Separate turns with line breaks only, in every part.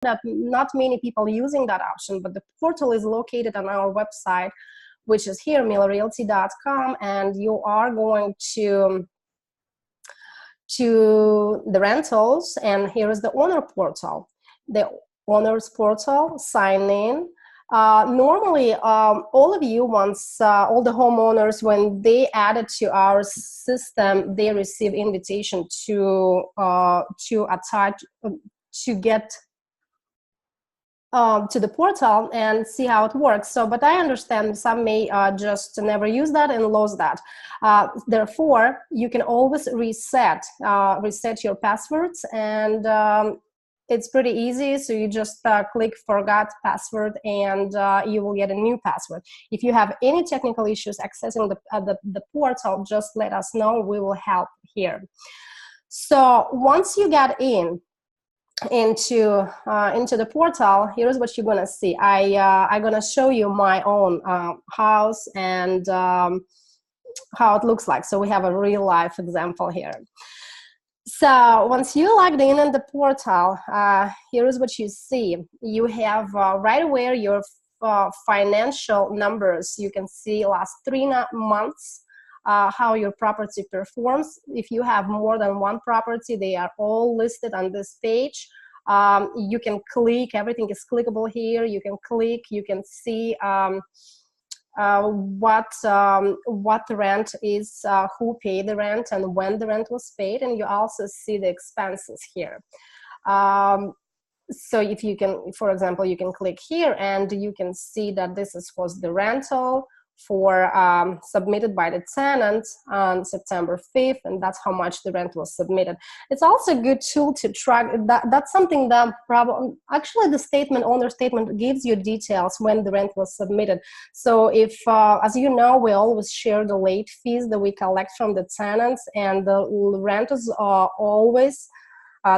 that not many people using that option, but the portal is located on our website, which is here, millerrealty.com, and you are going to the rentals, and here is the owner portal. The owner's portal, sign in. Normally, all of you, once all the homeowners, when they added to our system, they receive invitation to attach, to get to the portal and see how it works. So, but I understand some may just never use that and lose that. Therefore, you can always reset your passwords, and it's pretty easy. So you just click forgot password, and you will get a new password. If you have any technical issues accessing the portal, just let us know. We will help here. So once you get into the portal, here's what you're gonna see. I'm gonna show you my own house and how it looks like. So we have a real life example here. So once you logged in the portal, here is what you see. You have right away your financial numbers. You can see last 3 months, how your property performs. If you have more than one property, they are all listed on this page. You can click, everything is clickable here. You can click, you can see what the rent is, who paid the rent, and when the rent was paid, and you also see the expenses here. So if you can, for example, you can click here and you can see that this was the rental for submitted by the tenant on September 5th, and that's how much the rent was submitted. It's also a good tool to track. That's something that probably, actually the statement, owner statement, gives you details when the rent was submitted. So if, as you know, we always share the late fees that we collect from the tenants, and the rent is always,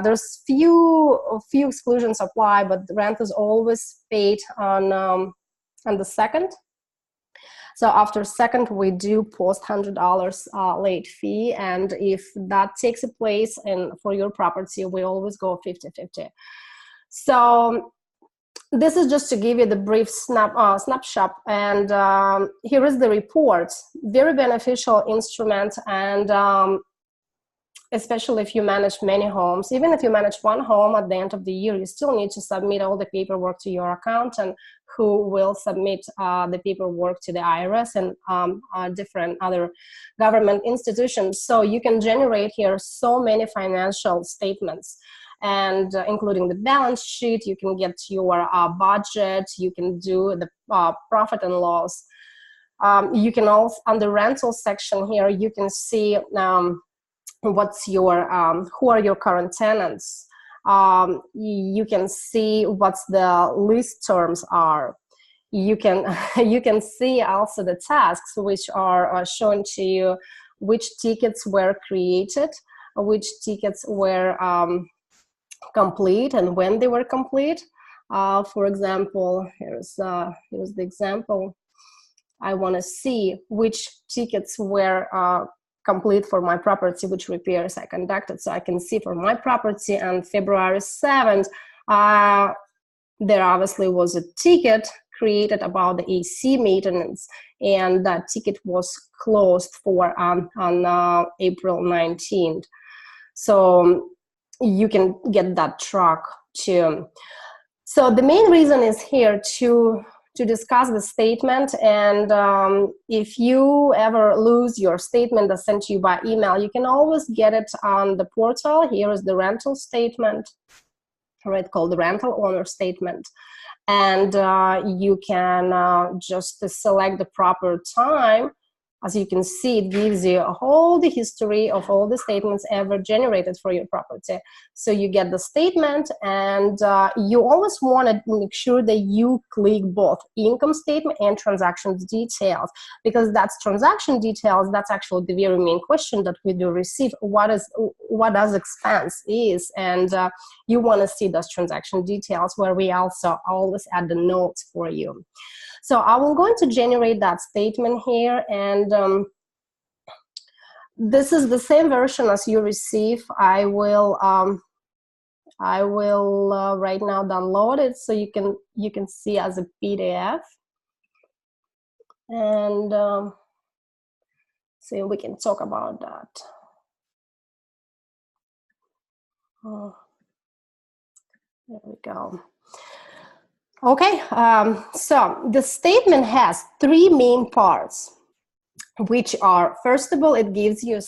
there's few exclusions apply, but the rent is always paid on the 2nd. So after 2nd, we do post $100 late fee, and if that takes place and for your property, we always go 50-50. So this is just to give you the brief snapshot, and here is the report. Very beneficial instrument, and especially if you manage many homes. Even if you manage one home, at the end of the year, you still need to submit all the paperwork to your accountant, who will submit the paperwork to the IRS and different other government institutions. So you can generate here so many financial statements, and including the balance sheet. You can get your budget. You can do the profit and loss. You can also, on the rental section here, you can see what's your who are your current tenants. You can see what's the lease terms are. You can you can see also the tasks, which are shown to you, which tickets were created, which tickets were complete, and when they were complete. For example, here's the example. I want to see which tickets were complete for my property, which repairs I conducted. So I can see for my property on February 7th, there obviously was a ticket created about the AC maintenance, and that ticket was closed for on April 19th. So you can get that track too. So the main reason is here to discuss the statement, and if you ever lose your statement that's sent to you by email, you can always get it on the portal. Here is the rental statement, right, called the rental owner statement, and you can just select the proper time. As you can see, it gives you all the history of all the statements ever generated for your property. So you get the statement, and you always want to make sure that you click both income statement and transaction details, because that's transaction details. That's actually the very main question that we do receive. What does expense is, and you want to see those transaction details, where we also always add the notes for you. So I will going to generate that statement here, and this is the same version as you receive. I will I will right now download it so you can see as a PDF, and so we can talk about that. Oh, there we go. Okay, so the statement has three main parts, which are, first of all, it gives you a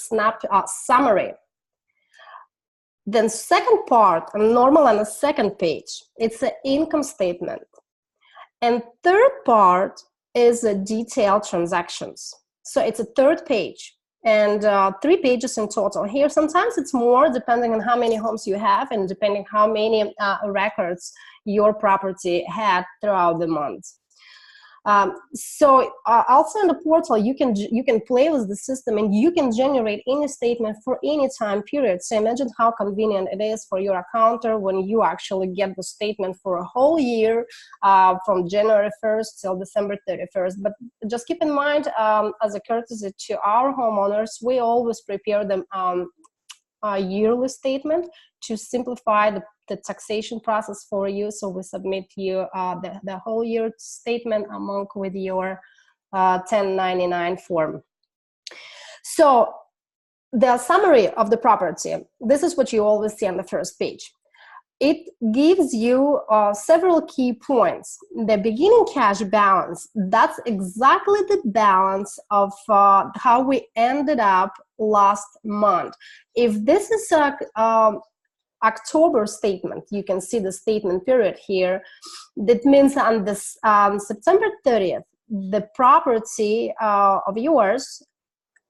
summary. Then second part, a normal on the second page, it's an income statement. And third part is a detailed transactions. So it's a third page, and 3 pages in total. Here, sometimes it's more depending on how many homes you have and depending how many records your property had throughout the month. So also in the portal, you can play with the system and you can generate any statement for any time period. So imagine how convenient it is for your accountant when you actually get the statement for a whole year from January 1st till December 31st. But just keep in mind, as a courtesy to our homeowners, we always prepare them a yearly statement to simplify the taxation process for you. So we submit you the whole year statement along with your 1099 form. So the summary of the property, this is what you always see on the first page. It gives you several key points. The beginning cash balance, that's exactly the balance of how we ended up last month. If this is a October statement, you can see the statement period here. That means on this September 30th, the property of yours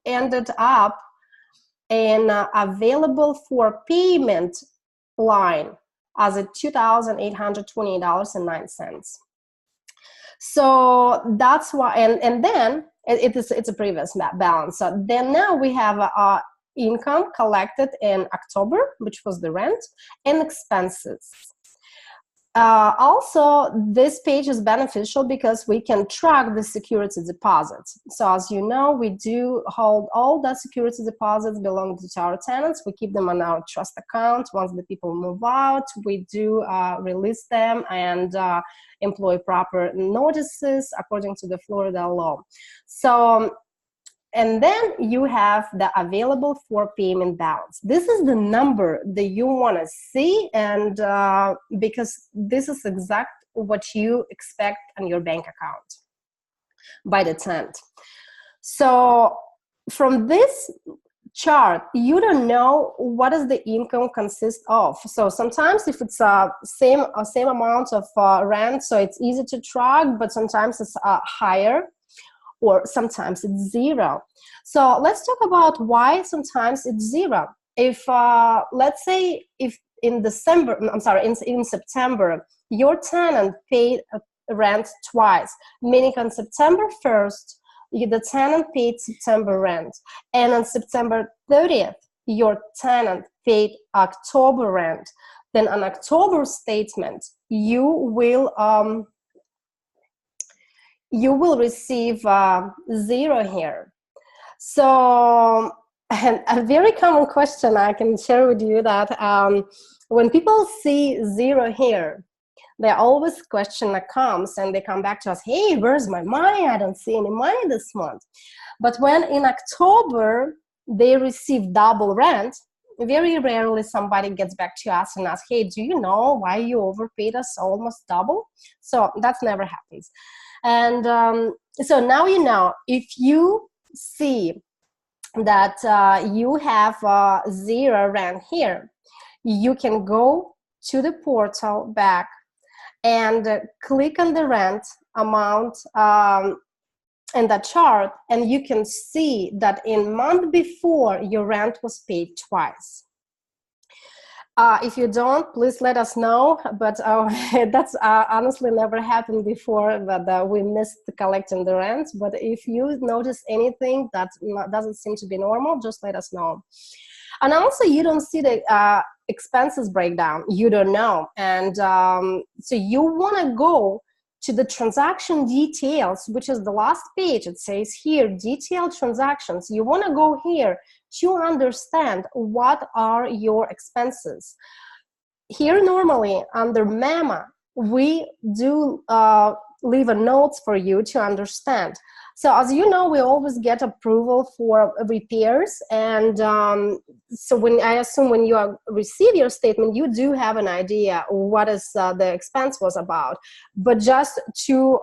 ended up in available for payment line as a $2,828.09. So that's why, and then it's a previous balance. So then now we have income collected in October, which was the rent, and expenses. Also, this page is beneficial because we can track the security deposits. So as you know, we do hold all the security deposits belonging to our tenants. We keep them on our trust account. Once the people move out, we do release them and employ proper notices according to the Florida law. So, and then you have the available for payment balance. This is the number that you want to see, and because this is exactly what you expect on your bank account by the 10th. So from this chart, you don't know what does the income consist of. So sometimes if it's same amount of rent, so it's easy to track, but sometimes it's higher, or sometimes it's zero. So let's talk about why sometimes it's zero. If let's say if in September, your tenant paid rent twice, meaning on September 1st, the tenant paid September rent, and on September 30th, your tenant paid October rent, then on October statement, you will receive zero here. So, and a very common question I can share with you that when people see zero here, they always question that comes and they come back to us, hey, where's my money? I don't see any money this month. But when in October they receive double rent, very rarely somebody gets back to us and asks, hey, do you know why you overpaid us almost double? So that never happens. And so now you know, if you see that you have zero rent here, you can go to the portal back and click on the rent amount in the chart, and you can see that in month before your rent was paid twice. If you don't, please let us know, but that's honestly never happened before, that we missed collecting the rent. But if you notice anything that doesn't seem to be normal, just let us know. And also, you don't see the expenses breakdown. You don't know. And so you want to go to the transaction details, which is the last page. It says here, detailed transactions. You want to go here to understand what are your expenses. here normally under MEMA, we do leave a notes for you to understand. So as you know, we always get approval for repairs, and so when I assume when you receive your statement, you do have an idea what is the expense was about. But just to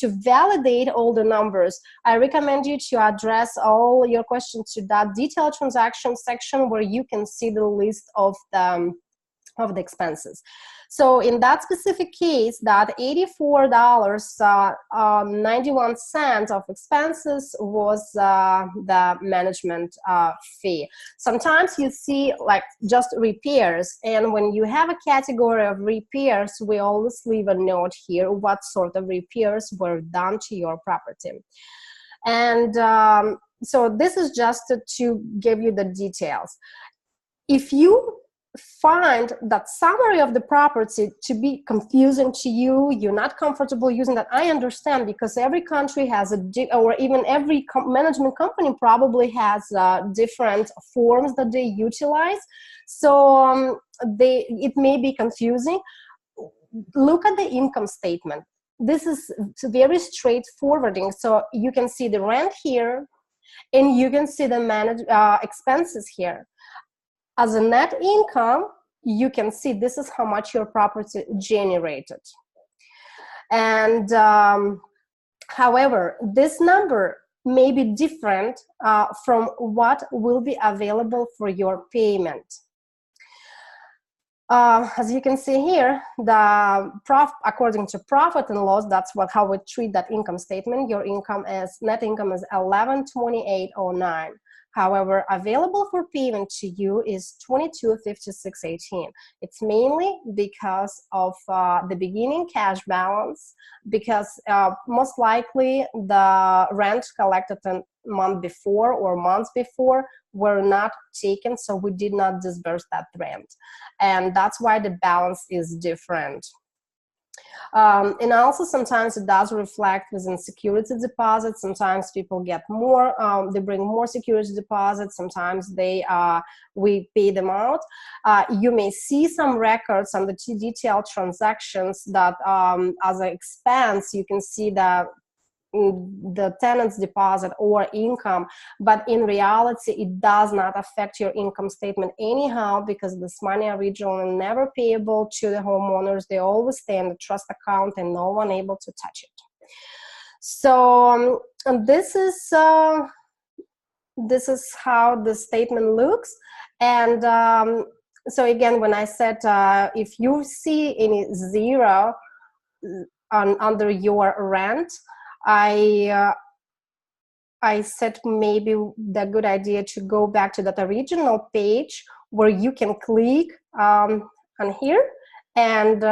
validate all the numbers, I recommend you to address all your questions to that detailed transaction section where you can see the list of the expenses. So in that specific case, that $84.91 of expenses was the management fee. Sometimes you see like just repairs, and when you have a category of repairs, we always leave a note here what sort of repairs were done to your property. And so this is just to give you the details. If you find that summary of the property to be confusing to you, you're not comfortable using that, I understand, because every country has or even every management company probably has different forms that they utilize. So it may be confusing. Look at the income statement. This is very straightforward. So you can see the rent here, and you can see the expenses here. As a net income, you can see this is how much your property generated. And however, this number may be different from what will be available for your payment. As you can see here, according to profit and loss, that's how we treat that income statement. Your net income is $11,228.09. However, available for payment to you is $22,5618. It's mainly because of the beginning cash balance, because most likely the rent collected a month before or months before were not taken, so we did not disburse that rent. And that's why the balance is different. And also sometimes it does reflect within security deposits. Sometimes people get more, they bring more security deposits. Sometimes we pay them out. You may see some records on the detailed transactions that as an expense, you can see the tenant's deposit or income, but in reality it does not affect your income statement anyhow, because this money originally never payable to the homeowners. They always stay in the trust account and no one able to touch it. So this is how the statement looks. And so again, when I said if you see any zero under your rent, I said maybe the good idea to go back to that original page where you can click on here and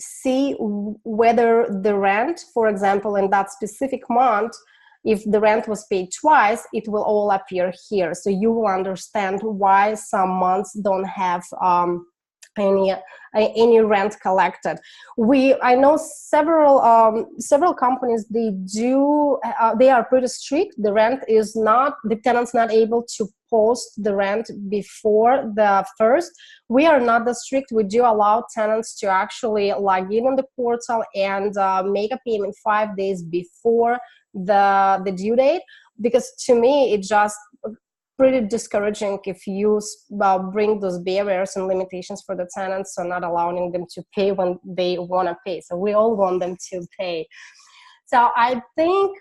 see whether the rent, for example, in that specific month, if the rent was paid twice, it will all appear here. So you will understand why some months don't have any rent collected. I know several companies, they are pretty strict. The tenant's not able to post the rent before the first. We are not that strict. We do allow tenants to actually log in on the portal and make a payment 5 days before the due date, because to me it just pretty discouraging if you bring those barriers and limitations for the tenants, so not allowing them to pay when they want to pay. So we all want them to pay. So I think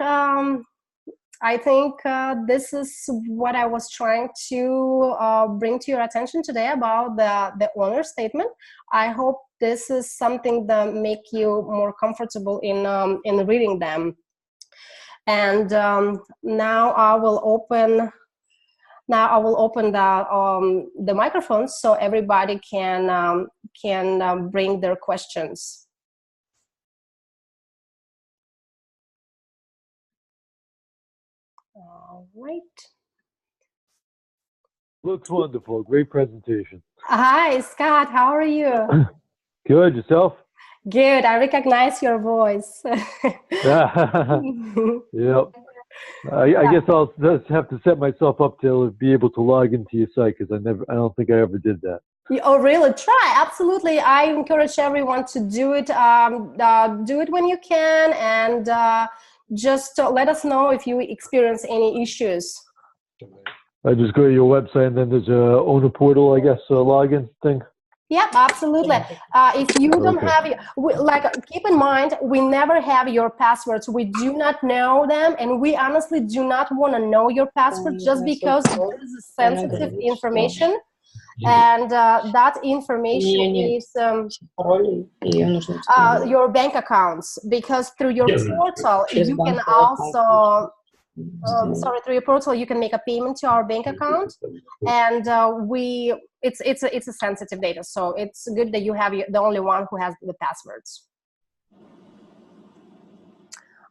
this is what I was trying to bring to your attention today about the owner statement. I hope this is something that make you more comfortable in reading them. And now I will open the microphones so everybody can bring their questions. All right.
Looks wonderful. Great presentation.
Hi, Scott. How are you?
Good. Yourself?
Good. I recognize your voice.
Yep. I guess I'll just have to set myself up to be able to log into your site, because I don't think I ever did that.
Oh, really? Try. Absolutely. I encourage everyone to do it. Do it when you can, and just let us know if you experience any issues.
I just go to your website and then there's a owner portal, I guess, a login thing.
Yep, absolutely. If you don't have, keep in mind, we never have your passwords. We do not know them, and we honestly do not want to know your password just because this is sensitive information, and that information is your bank accounts, because through your portal you can also through your portal you can make a payment to our bank account, and it's a sensitive data, so it's good that you have the only one who has the passwords.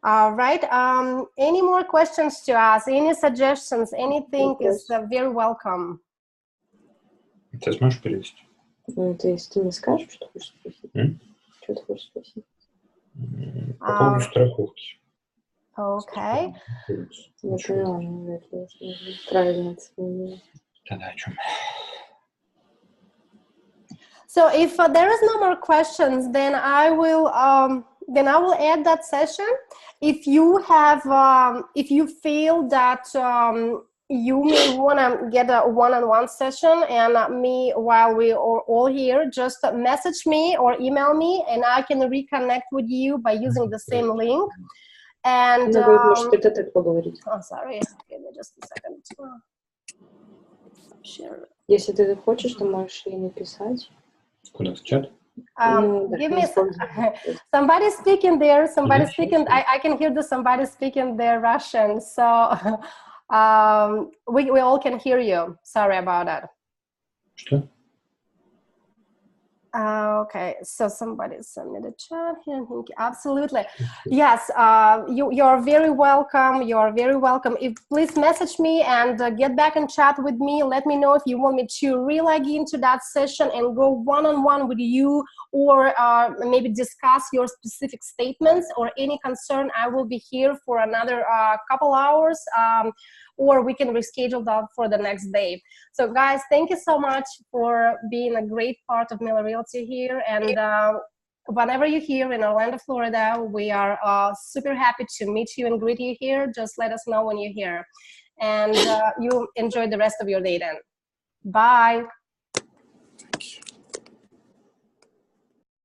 All right. Any more questions to ask? Any suggestions? Anything is very welcome.
Ты сможешь перевести?
Ты, если ты не скажешь, что хочешь спросить? Что ты хочешь спросить?
По поводу страховки.
Okay.
Я поняла, но правильно оценила.
Тогда о чем?
So if there is no more questions, then I will add that session. If you have, if you feel that you may want to get a one-on-one session and me while we are all here, just message me or email me, and I can reconnect with you by using the same link. And oh, sorry, give me just a second. Sure.
Если ты хочешь, то можешь ей написать.
Куда, в чат?
Give me somebody speaking there. Somebody speaking. I can hear somebody speaking there Russian. So we all can hear you. Sorry about that.
Что?
Okay, so somebody sent me the chat here. Absolutely, yes. You're very welcome. You're very welcome. Please message me and get back in chat with me. Let me know if you want me to re-log into that session and go one-on-one with you, or maybe discuss your specific statements or any concern. I will be here for another couple hours. Or we can reschedule that for the next day. So guys, thank you so much for being a great part of Miller Realty here. And whenever you're here in Orlando, Florida, we are super happy to meet you and greet you here. Just let us know when you're here. And you enjoy the rest of your day then. Bye.